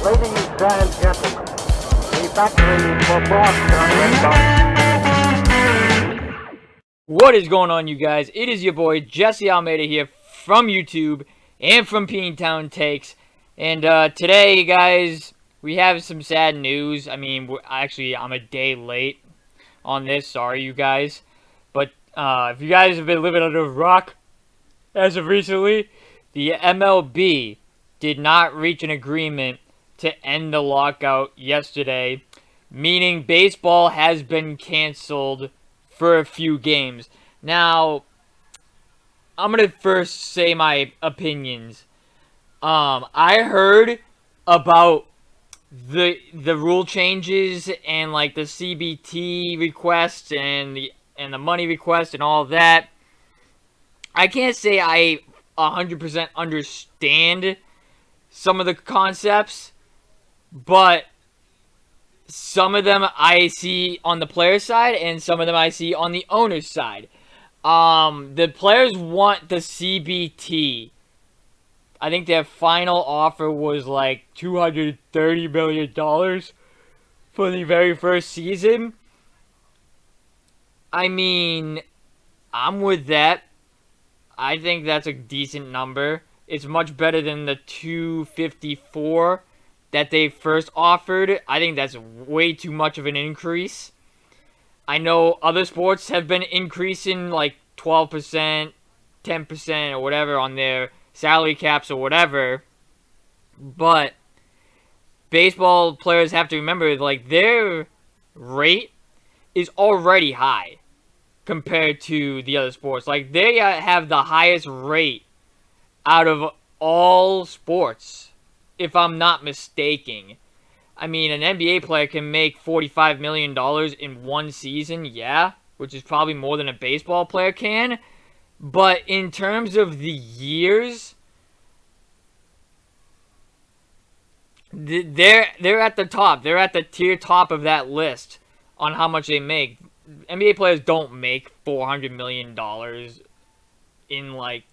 Ladies and gentlemen, the factory for broadcast. What is going on, you guys? It is your boy Jesse Almeida here from YouTube and from Town Takes. And today, guys, we have some sad news. I mean, I'm a day late on this. Sorry, you guys. But if you guys have been living under a rock as of recently, the MLB did not reach an agreement to end the lockout yesterday, meaning baseball has been canceled for a few games. Now, I'm going to first say my opinions. I heard about the rule changes and like the CBT request and the money request and all that. I can't say I 100% understand some of the concepts, but some of them I see on the player side and some of them I see on the owner's side. The players want the CBT. I think their final offer was like $230 million for the very first season. I mean, I'm with that. I think that's a decent number. It's much better than the 254 that they first offered. I think that's way too much of an increase. I know other sports have been increasing like 12%, 10% or whatever on their salary caps or whatever. But baseball players have to remember, like, their rate is already high compared to the other sports. Like, they have the highest rate out of all sports, if I'm not mistaken. I mean, an NBA player can make $45 million in one season, yeah, which is probably more than a baseball player can. But in terms of the years, they're at the top. They're at the tier top of that list on how much they make. NBA players don't make $400 million in like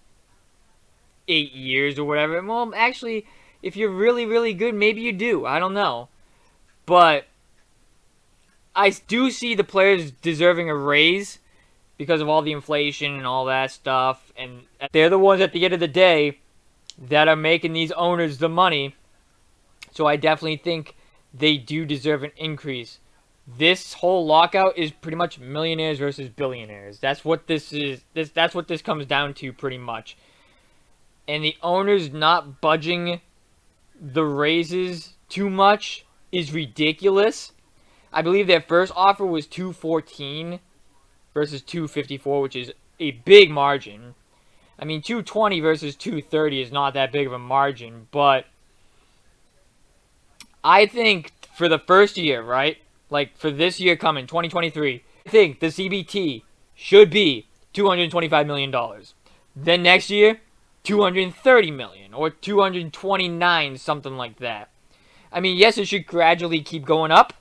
8 years or whatever. Well, actually, if you're really, really good, maybe you do. I don't know. But I do see the players deserving a raise because of all the inflation and all that stuff. And they're the ones at the end of the day that are making these owners the money. So I definitely think they do deserve an increase. This whole lockout is pretty much millionaires versus billionaires. That's what this is. That's what this comes down to pretty much. And the owners not budging the raises too much is ridiculous. I believe their first offer was 214 versus 254, which is a big margin. I mean, 220 versus 230 is not that big of a margin, but I think for the first year, right? Like for this year coming, 2023, I think the CBT should be $225 million. Then next year, $230 million or $229, something like that. I mean, yes, it should gradually keep going up.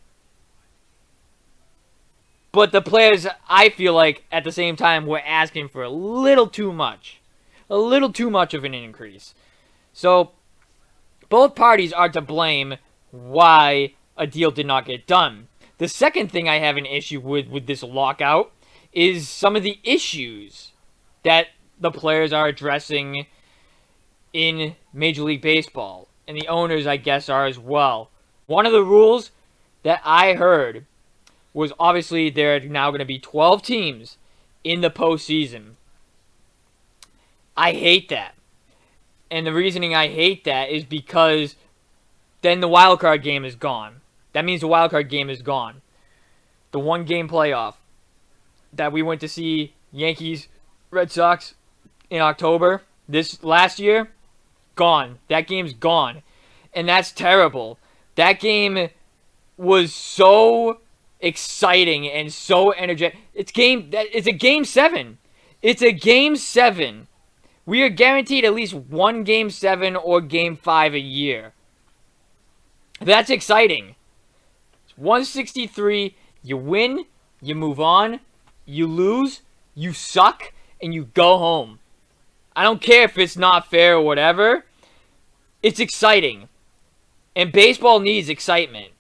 But the players, I feel like, at the same time, were asking for a little too much. A little too much of an increase. So, both parties are to blame why a deal did not get done. The second thing I have an issue with this lockout is some of the issues that the players are addressing in Major League Baseball. And the owners, I guess, are as well. One of the rules that I heard was obviously there are now going to be 12 teams in the postseason. I hate that. And the reasoning I hate that is because then the wild card game is gone. That means the wild card game is gone. The one-game playoff that we went to see Yankees, Red Sox in October this last year, gone. That game's gone. And that's terrible. That game was so exciting and so energetic. It's a game 7. It's a game 7. We are guaranteed at least one game 7 or game 5 a year. That's exciting. It's 163. You win, you move on, you lose, you suck, and you go home. I don't care if it's not fair or whatever. It's exciting. And baseball needs excitement.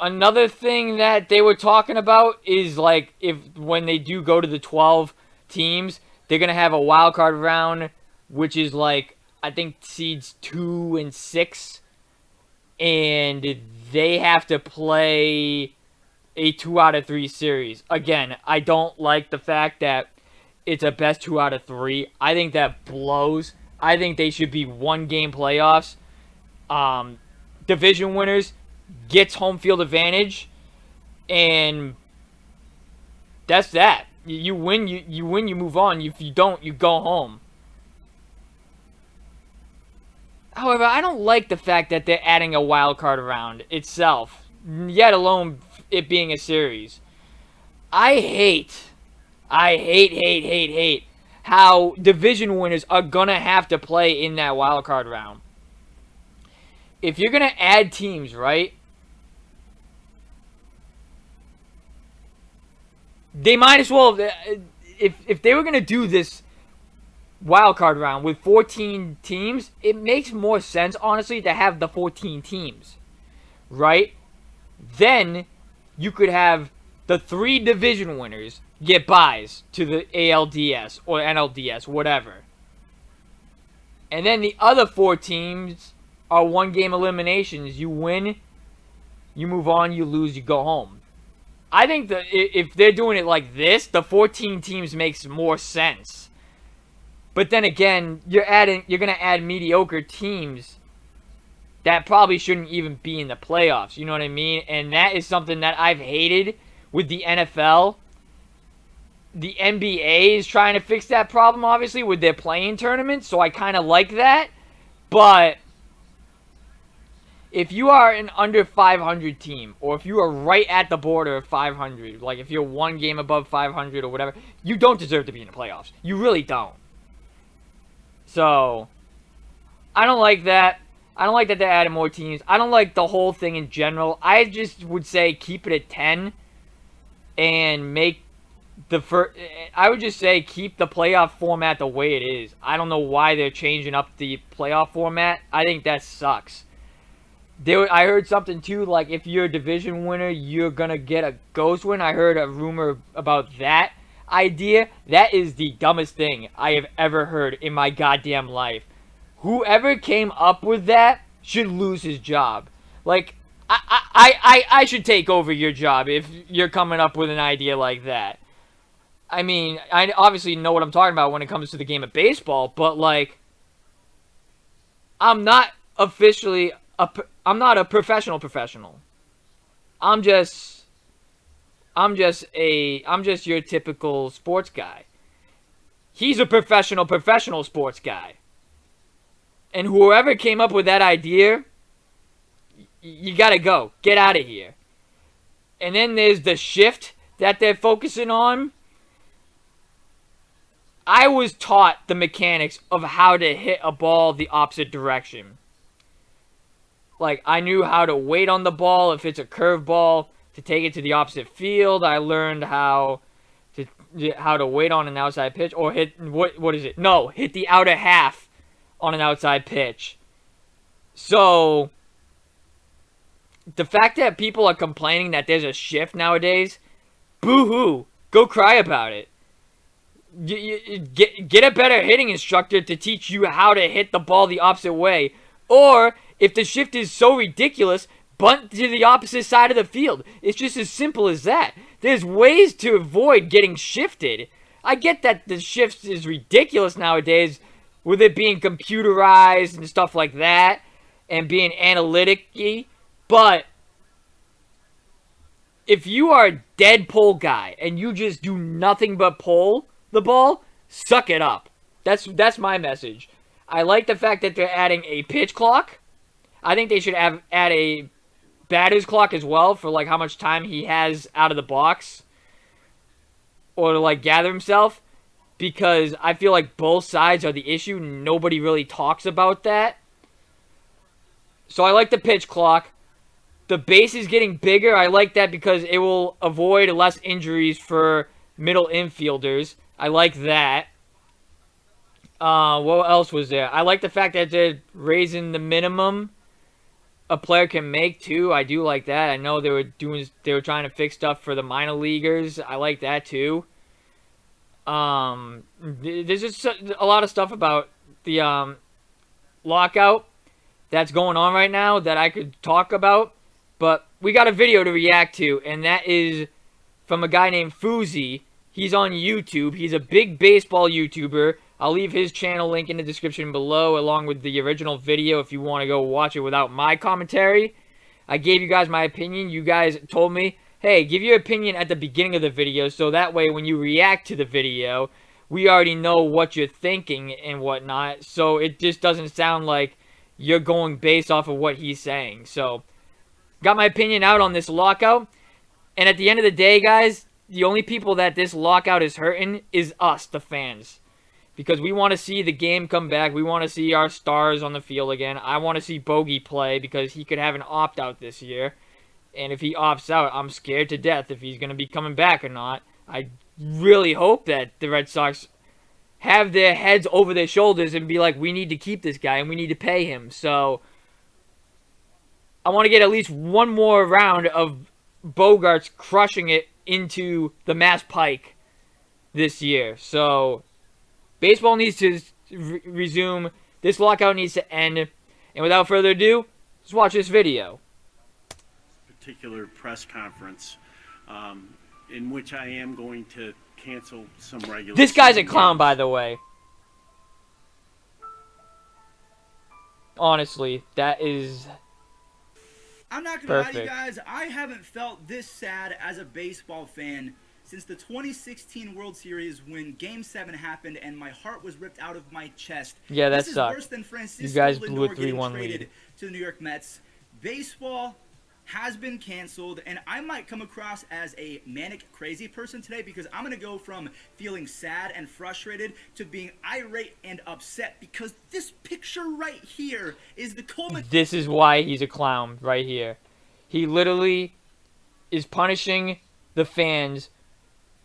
Another thing that they were talking about is like if when they do go to the 12 teams, they're going to have a wild card round, which is like I think seeds 2 and 6, and they have to play a 2 out of 3 series. Again, I don't like the fact that it's a best 2 out of 3. I think that blows. I think they should be 1-game playoffs. Division winners gets home field advantage, and that's that. You win, you win, you move on. If you don't, you go home. However, I don't like the fact that they're adding a wild card round itself, yet alone it being a series. I hate how division winners are gonna have to play in that wild card round. If you're gonna add teams, right? They might as well, if they were going to do this wild card round with 14 teams, it makes more sense, honestly, to have the 14 teams, right? Then you could have the 3 division winners get buys to the ALDS or NLDS, whatever. And then the other 4 teams are 1-game eliminations. You win, you move on, you lose, you go home. I think that if they're doing it like this, the 14 teams makes more sense. But then again, you're going to add mediocre teams that probably shouldn't even be in the playoffs. You know what I mean? And that is something that I've hated with the NFL. The NBA is trying to fix that problem, obviously, with their playing tournaments. So I kind of like that. But if you are an under 500 team, or if you are right at the border of 500, like if you're 1 game above 500 or whatever, you don't deserve to be in the playoffs. You really don't. So, I don't like that. I don't like that they're adding more teams. I don't like the whole thing in general. I just would say keep it at 10 and make the first. I would just say keep the playoff format the way it is. I don't know why they're changing up the playoff format. I think that sucks. I heard something too, like if you're a division winner, you're going to get a ghost win. I heard a rumor about that idea. That is the dumbest thing I have ever heard in my goddamn life. Whoever came up with that should lose his job. Like, I should take over your job if you're coming up with an idea like that. I mean, I obviously know what I'm talking about when it comes to the game of baseball, but like, I'm not officially I'm not a professional. I'm just your typical sports guy. He's a professional sports guy. And whoever came up with that idea, you gotta go. Get out of here. And then there's the shift that they're focusing on. I was taught the mechanics of how to hit a ball the opposite direction. Like, I knew how to wait on the ball if it's a curveball to take it to the opposite field. I learned how to wait on an outside pitch or hit what is it? No, hit the outer half on an outside pitch. So the fact that people are complaining that there's a shift nowadays, boo-hoo. Go cry about it. Get a better hitting instructor to teach you how to hit the ball the opposite way. Or if the shift is so ridiculous, bunt to the opposite side of the field. It's just as simple as that. There's ways to avoid getting shifted. I get that the shift is ridiculous nowadays with it being computerized and stuff like that and being analytic-y, but if you are a dead pull guy and you just do nothing but pull the ball, suck it up. That's my message. I like the fact that they're adding a pitch clock. I think they should add a batter's clock as well for like how much time he has out of the box or to like gather himself, because I feel like both sides are the issue. Nobody really talks about that. So I like the pitch clock. The base is getting bigger. I like that because it will avoid less injuries for middle infielders. I like that. What else was there? I like the fact that they're raising the minimum a player can make too. I do like that. I know they were trying to fix stuff for the minor leaguers. I like that too. There's just a lot of stuff about the lockout that's going on right now that I could talk about, but we got a video to react to, and that is from a guy named Fuzi. He's on YouTube. He's a big baseball YouTuber. I'll leave his channel link in the description below, along with the original video if you want to go watch it without my commentary. I gave you guys my opinion. You guys told me, hey, give your opinion at the beginning of the video, so that way when you react to the video, we already know what you're thinking and whatnot, so it just doesn't sound like you're going based off of what he's saying. So, got my opinion out on this lockout, and at the end of the day, guys, the only people that this lockout is hurting is us, the fans. Because we want to see the game come back. We want to see our stars on the field again. I want to see Bogey play because he could have an opt-out this year. And if he opts out, I'm scared to death if he's going to be coming back or not. I really hope that the Red Sox have their heads over their shoulders and be like, we need to keep this guy and we need to pay him. So, I want to get at least one more round of Bogarts crushing it into the Mass Pike this year. So, baseball needs to resume. This lockout needs to end. And without further ado, let's watch this video. Particular press conference in which I am going to cancel some regular. This guy's a clown, by the way. Honestly, that is I'm not gonna lie to you perfect. guys, I haven't felt this sad as a baseball fan since the 2016 World Series when Game 7 happened and my heart was ripped out of my chest. Yeah, that this sucked. is worse than Francisco You guys blew a Lindor getting 3-1 traded lead. to the New York Mets. Baseball has been canceled, and I might come across as a manic crazy person today because I'm going to go from feeling sad and frustrated to being irate and upset because this picture right here is the culmination. This is why he's a clown right here. He literally is punishing the fans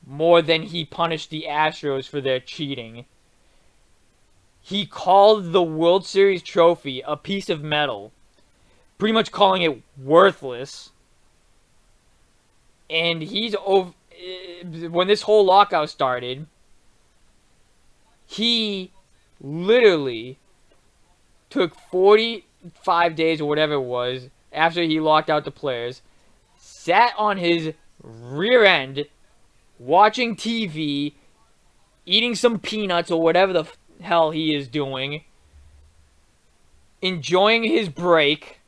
more than he punished the Astros for their cheating. He called the World Series trophy a piece of metal, pretty much calling it worthless. And he's over. When this whole lockout started, he literally took 45 days or whatever it was after he locked out the players, sat on his rear end, watching TV, eating some peanuts or whatever the hell he is doing, enjoying his break,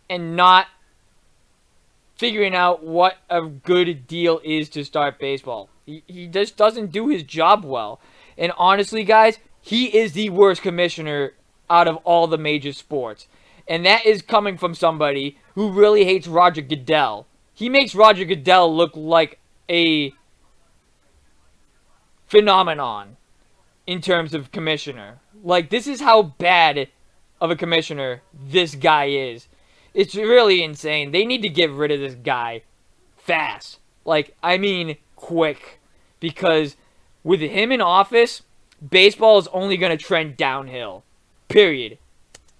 and not figuring out what a good deal is to start baseball. He just doesn't do his job well. And honestly, guys, he is the worst commissioner out of all the major sports. And that is coming from somebody who really hates Roger Goodell. He makes Roger Goodell look like a phenomenon in terms of commissioner. Like, this is how bad of a commissioner this guy is. It's really insane. They need to get rid of this guy fast. Like, I mean, quick. Because with him in office, baseball is only going to trend downhill. Period.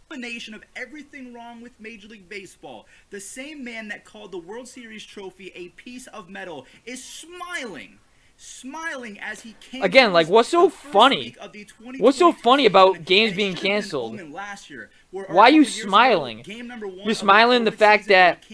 Combination of everything wrong with Major League Baseball. The same man that called the World Series trophy a piece of metal is smiling as he came again, like, what's so funny? What's so funny about games being canceled? Why are you smiling? You're smiling the fact that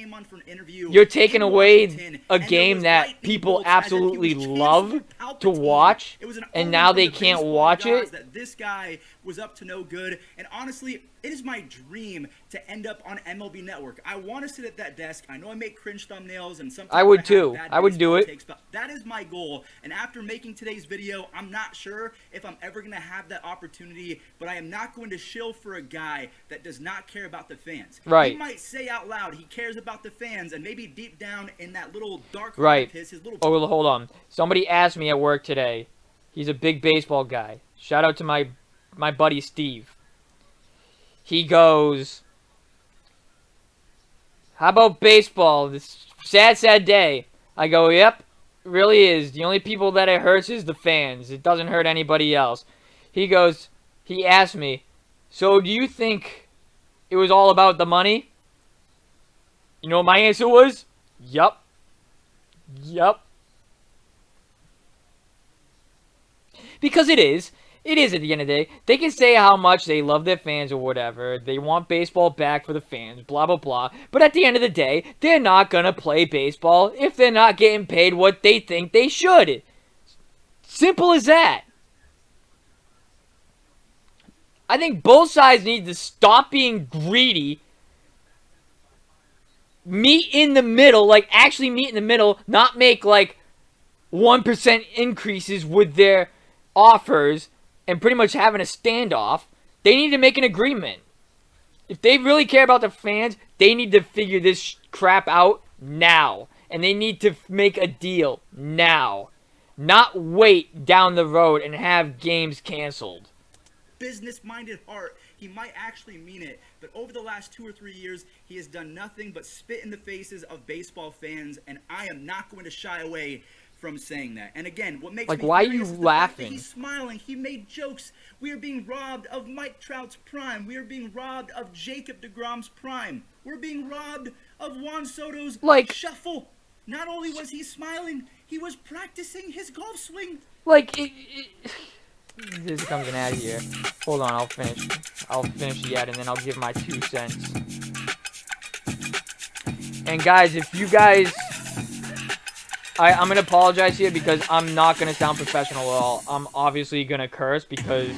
you're taking away a game that people absolutely love to watch, and now they can't watch it? This guy was up to no good, and honestly, it is my dream to end up on MLB Network. I want to sit at that desk. I know I make cringe thumbnails, and sometimes I would too. I would do it. takes, but that is my goal. And after making today's video, I'm not sure if I'm ever going to have that opportunity, but I am not going to shill for a guy that does not care about the fans. Right. He might say out loud he cares about the fans, and maybe deep down in that little dark heart Right. of his little... Oh, well, hold on. Somebody asked me at work today. He's a big baseball guy. Shout out to my buddy Steve. He goes, how about baseball? This sad day. I go, yep, it really is. The only people that it hurts is the fans. It doesn't hurt anybody else. he asked me, so do you think it was all about the money? You know what my answer was? Yup. Yup. Because it is. It is at the end of the day. They can say how much they love their fans or whatever. They want baseball back for the fans, blah, blah, blah. But at the end of the day, they're not going to play baseball if they're not getting paid what they think they should. Simple as that. I think both sides need to stop being greedy. Meet in the middle, like actually meet in the middle, not make like 1% increases with their offers and pretty much having a standoff. They need to make an agreement. If they really care about the fans, they need to figure this crap out now. And they need to make a deal now. Not wait down the road and have games canceled. Business-minded heart. He might actually mean it, but over the last 2 or 3 years, he has done nothing but spit in the faces of baseball fans, and I am not going to shy away from saying that. And again, what makes like, me why are furious you is the fact that laughing? he's smiling. He made jokes. We are being robbed of Mike Trout's prime. We are being robbed of Jacob deGrom's prime. We're being robbed of Juan Soto's like shuffle. Not only was he smiling, he was practicing his golf swing. Like, this comes an ad here. Hold on, I'll finish. I'll finish the ad and then I'll give my 2 cents. And guys, if you guys... I'm going to apologize here because I'm not going to sound professional at all. I'm obviously going to curse because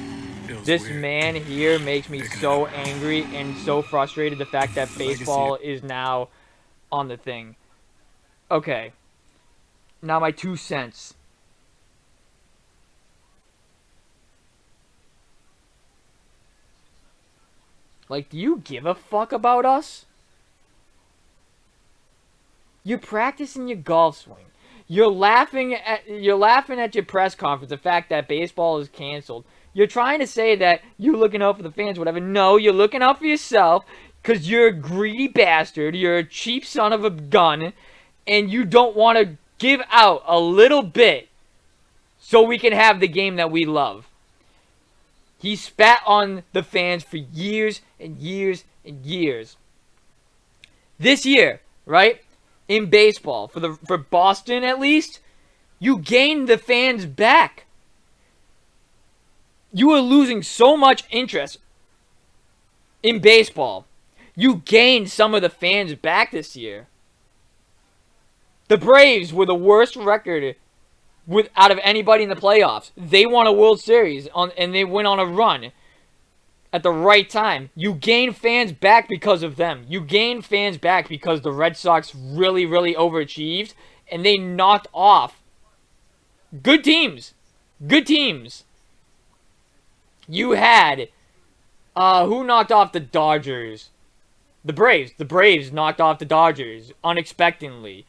this man here makes me so angry and so frustrated. The fact that baseball is now on the thing. Okay. Now my 2 cents. Like, do you give a fuck about us? You're practicing your golf swing. You're laughing at your press conference, the fact that baseball is canceled. You're trying to say that you're looking out for the fans, whatever. No, you're looking out for yourself because you're a greedy bastard. You're a cheap son of a gun, and you don't want to give out a little bit so we can have the game that we love. He spat on the fans for years and years and years. This year, right? In baseball, for Boston at least, you gained the fans back. You were losing so much interest in baseball. You gained some of the fans back this year. The Braves were the worst record out of anybody in the playoffs. They won a World Series and they went on a run at the right time. You gain fans back because of them. You gain fans back because the Red Sox really, really overachieved and they knocked off good teams. Good teams. You had who knocked off the Dodgers? The Braves. The Braves knocked off the Dodgers unexpectedly.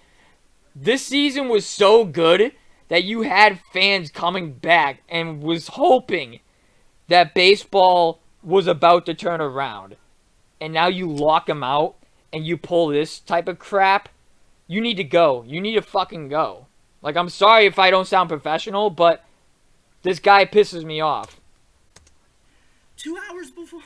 This season was so good that you had fans coming back and was hoping that baseball was about to turn around. And now you lock them out and you pull this type of crap. You need to go. You need to fucking go. Like, I'm sorry if I don't sound professional, but this guy pisses me off. 2 hours before...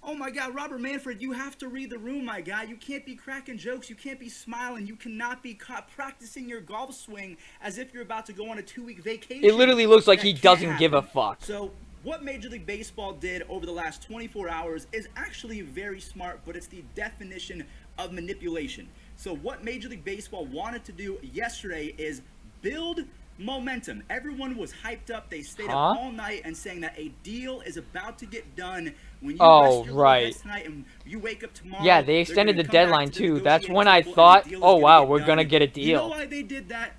Oh my God, Robert Manfred, you have to read the room, my guy. You can't be cracking jokes. You can't be smiling. You cannot be caught practicing your golf swing as if you're about to go on a 2-week vacation. It literally looks like he doesn't give a fuck. So what Major League Baseball did over the last 24 hours is actually very smart, but it's the definition of manipulation. So what Major League Baseball wanted to do yesterday is build momentum. Everyone was hyped up. They stayed up all night and saying that a deal is about to get done. When you rest your right tonight and you wake up tomorrow. Yeah, they extended the deadline too. That's when I thought, oh wow, we're gonna get a deal. You know why they did that?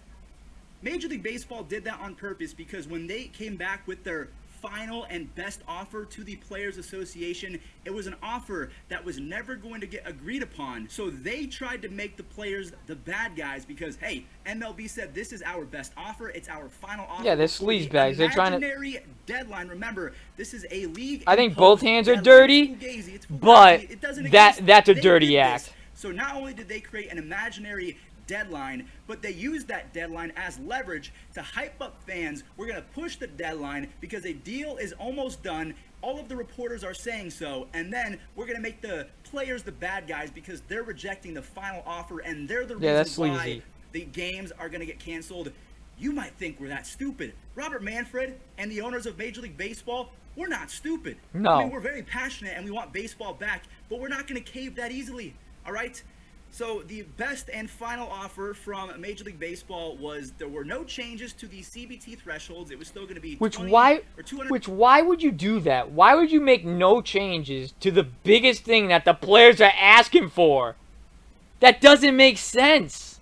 Major League Baseball did that on purpose because when they came back with their final and best offer to the Players Association, it was an offer that was never going to get agreed upon. So they tried to make the players the bad guys because, hey, MLB said this is our best offer. It's our final offer. Yeah, they're sleazebags. They're trying to... Imaginary deadline. Remember, this is a league... I think both hands are dirty, but that's a dirty act. So not only did they create an imaginary deadline, but they used that deadline as leverage to hype up fans. We're going to push the deadline because a deal is almost done. All of the reporters are saying so, and then we're going to make the players the bad guys because they're rejecting the final offer, and they're the reason why the games are going to get canceled. You might think we're that stupid. Robert Manfred and the owners of Major League Baseball, we're not stupid. No. I mean, we're very passionate and we want baseball back, but we're not going to cave that easily, all right? So the best and final offer from Major League Baseball was there were no changes to the CBT thresholds. It was still going to be 20 or 200. Why would you do that? Why would you make no changes to the biggest thing that the players are asking for? That doesn't make sense.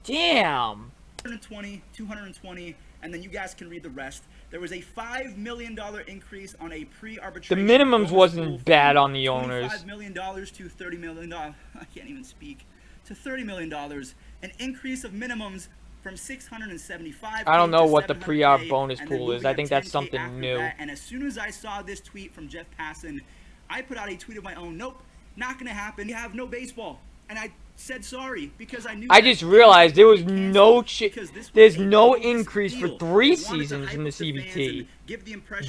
Damn. 220, and then you guys can read the rest. There was a $5 million increase on a pre-arbitration. The minimums wasn't bad on the owners. $25 million to $30 million. I can't even speak. To $30 million. An increase of minimums from $675. I don't know what the $700K, pre-arb bonus and then pool is. moving I up think that's 10K something after new. that. And as soon as I saw this tweet from Jeff Passan, I put out a tweet of my own. Nope, not going to happen. You have no baseball. And I said sorry because I knew. I just realized there was no there's no increase for 3 seasons in the CBT.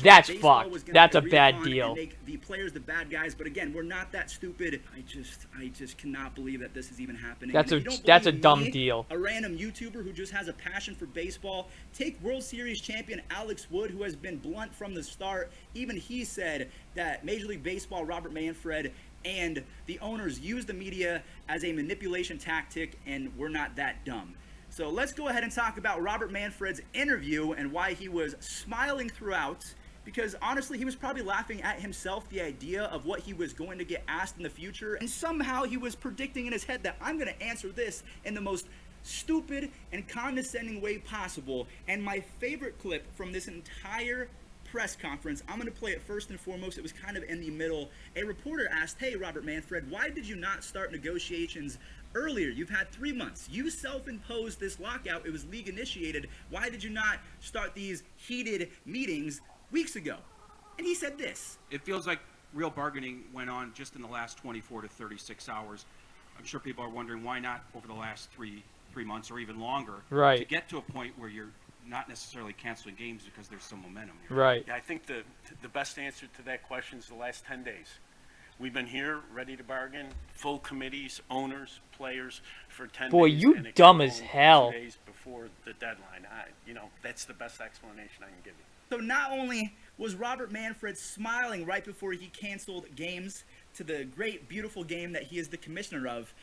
That's fucked. That's a bad deal. Make the players the bad guys, but again, we're not that stupid. I just cannot believe that this is even happening. That's a dumb deal. A random YouTuber who just has a passion for baseball. Take World Series champion Alex Wood, who has been blunt from the start. Even he said that Major League Baseball, Robert Manfred, and the owners use the media as a manipulation tactic, and we're not that dumb. So let's go ahead and talk about Robert Manfred's interview and why he was smiling throughout, because honestly he was probably laughing at himself, the idea of what he was going to get asked in the future, and somehow he was predicting in his head that I'm going to answer this in the most stupid and condescending way possible. And my favorite clip from this entire press conference, I'm going to play it first and foremost. It was kind of in the middle. A reporter asked, hey, Robert Manfred, why did you not start negotiations earlier? You've had 3 months. You self-imposed this lockout. It was league initiated. Why did you not start these heated meetings weeks ago? And he said this. It feels like real bargaining went on just in the last 24 to 36 hours. I'm sure people are wondering why not over the last three months or even longer, right, to get to a point where you're not necessarily canceling games because there's some momentum here. Right. Yeah, I think the best answer to that question is the last 10 days. We've been here, ready to bargain, full committees, owners, players, for 10 Boy, days. you and it dumb got as home hell. 2 days before the deadline. That's the best explanation I can give you. So not only was Robert Manfred smiling right before he canceled games to the great, beautiful game that he is the commissioner of,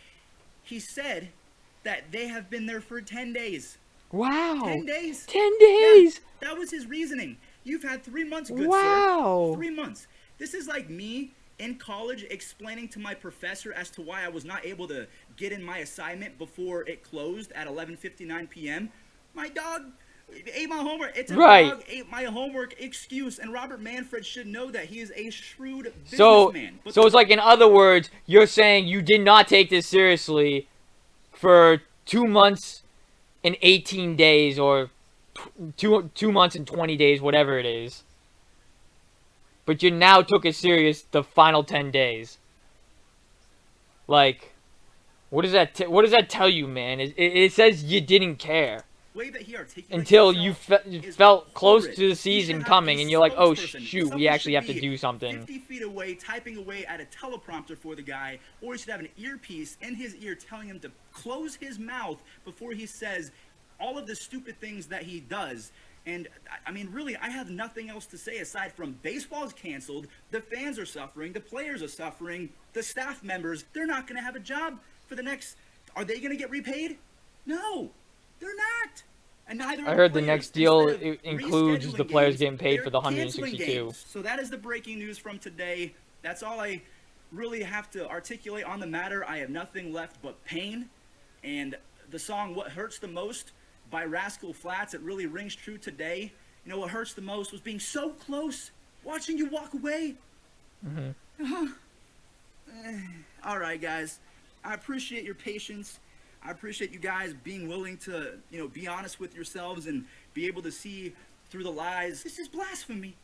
he said that they have been there for 10 days. Wow. 10 days. 10 days. Yeah, that was his reasoning. You've had 3 months, good wow. sir. 3 months. This is like me in college explaining to my professor as to why I was not able to get in my assignment before it closed at 11:59 p.m. My dog ate my homework. It's a dog ate my homework excuse, and Robert Manfred should know that. He is a shrewd businessman. So it's like, in other words, you're saying you did not take this seriously for 2 months and 18 days, or 2 months and 20 days, whatever it is. But you now took it serious the final 10 days. Like, what does that tell you, man? It says you didn't care. Way that he until you felt close to the season coming, and you're like, oh shoot, we actually have to do something. 50 feet away, typing away at a teleprompter for the guy, or he should have an earpiece in his ear telling him to close his mouth before he says all of the stupid things that he does. And I mean, really, I have nothing else to say aside from baseball's canceled, the fans are suffering, the players are suffering, the staff members, they're not going to have a job for the next, are they going to get repaid? No, they're not. And neither I heard the next deal includes the players getting paid for the 162. So that is the breaking news from today. That's all I really have to articulate on the matter. I have nothing left but pain. And the song What Hurts the Most by Rascal Flatts, it really rings true today. You know, what hurts the most was being so close, watching you walk away. Mm-hmm. All right, guys. I appreciate your patience. I appreciate you guys being willing to, you know, be honest with yourselves and be able to see through the lies. This is blasphemy.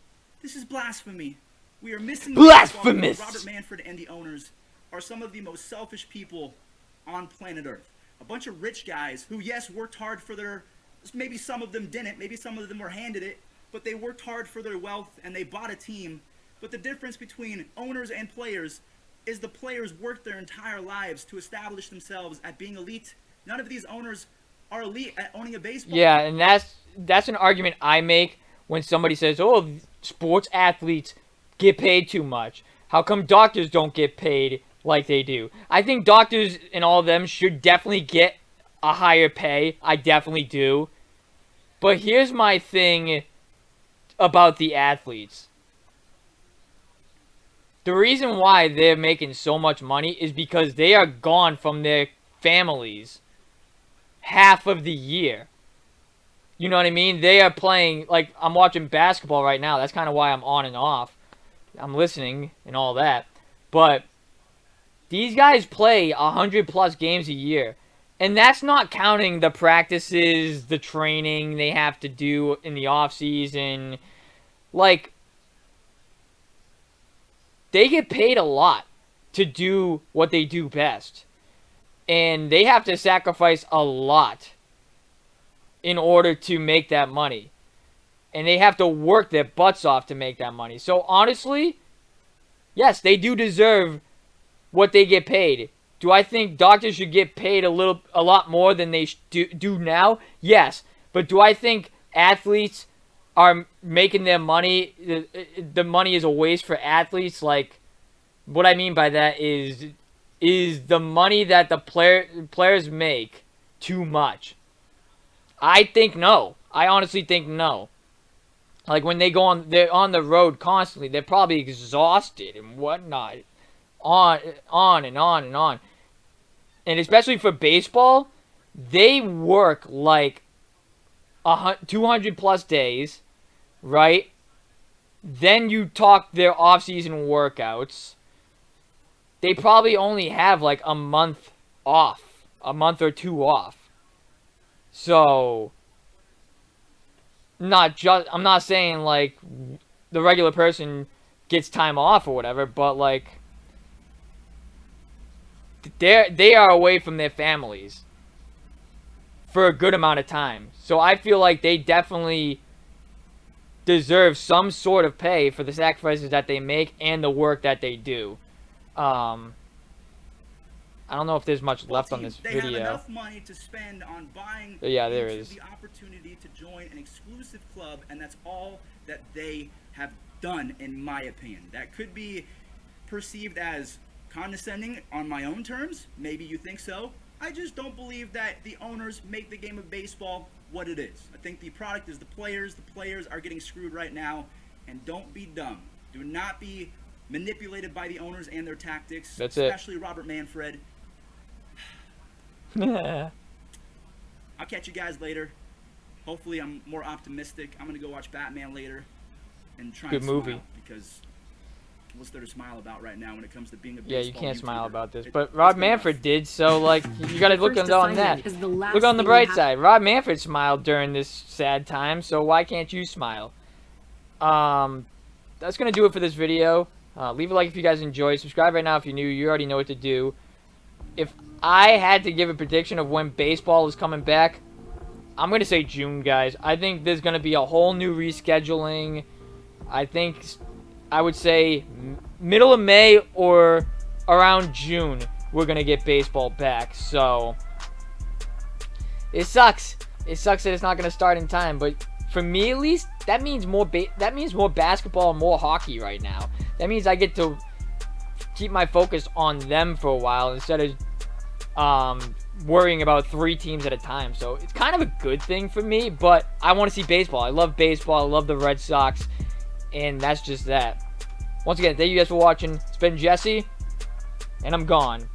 This is blasphemy. We are missing blasphemous. Robert Manfred and the owners are some of the most selfish people on planet Earth. a bunch of rich guys who, yes, worked hard for their, maybe some of them didn't, maybe some of them were handed it, but they worked hard for their wealth and they bought a team. But the difference between owners and players is the players worked their entire lives to establish themselves at being elite. None of these owners are elite at owning a baseball. Yeah, and that's an argument I make when somebody says, "Oh, sports athletes get paid too much. How come doctors don't get paid like they do?" I think doctors and all of them should definitely get a higher pay. I definitely do. But here's my thing about the athletes. The reason why they're making so much money is because they are gone from their families half of the year. You know what I mean? They are playing, like, I'm watching basketball right now. That's kind of why I'm on and off. I'm listening and all that. But these guys play 100+ games a year. And that's not counting the practices, the training they have to do in the off season. Like, they get paid a lot to do what they do best. And they have to sacrifice a lot in order to make that money. And they have to work their butts off to make that money. So honestly, yes, they do deserve what they get paid. Do I think doctors should get paid a lot more than they do now? Yes. But do I think athletes are making their money, the money is a waste for athletes? Like, what I mean by that is the money that the players make too much? I think no. I honestly think no. Like, when they're on the road constantly, they're probably exhausted and whatnot. On and on and on. And especially for baseball, they work like 200+ days, right? Then you talk their off-season workouts. They probably only have like a month off, a month or two off. So, I'm not saying like the regular person gets time off or whatever, but like they are away from their families for a good amount of time. So I feel like they definitely deserve some sort of pay for the sacrifices that they make and the work that they do. I don't know if there's much left on this video. They have enough money to spend on buying yeah, there is the opportunity to join an exclusive club, and that's all that they have done, in my opinion. That could be perceived as condescending on my own terms. Maybe you think so. I just don't believe that the owners make the game of baseball what it is. I think the product is the players. The players are getting screwed right now, and don't be dumb. Do not be manipulated by the owners and their tactics. That's especially Robert Manfred. I'll catch you guys later. Hopefully I'm more optimistic. I'm going to go watch Batman later and try Good and movie. smile, because what's there to smile about right now when it comes to being a Yeah, baseball you can't YouTuber? smile about this. It's But been Rob rough. Manfred did, so like you gotta look First on that. assignment is the last Look on the thing bright you have- side. Rob Manfred smiled during this sad time, so why can't you smile? That's gonna do it for this video. Leave a like if you guys enjoyed. Subscribe right now if you're new. You already know what to do. If I had to give a prediction of when baseball is coming back, I'm going to say June, guys. I think there's going to be a whole new rescheduling. I would say middle of May or around June, we're going to get baseball back. So, it sucks. It sucks that it's not going to start in time. But for me, at least, that means more basketball and more hockey right now. That means I get to keep my focus on them for a while instead of worrying about 3 teams at a time. So it's kind of a good thing for me, but I want to see baseball. I love baseball. I love the Red Sox, and that's just that. Once again, thank you guys for watching. It's been Jesse, and I'm gone.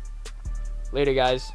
Later, guys.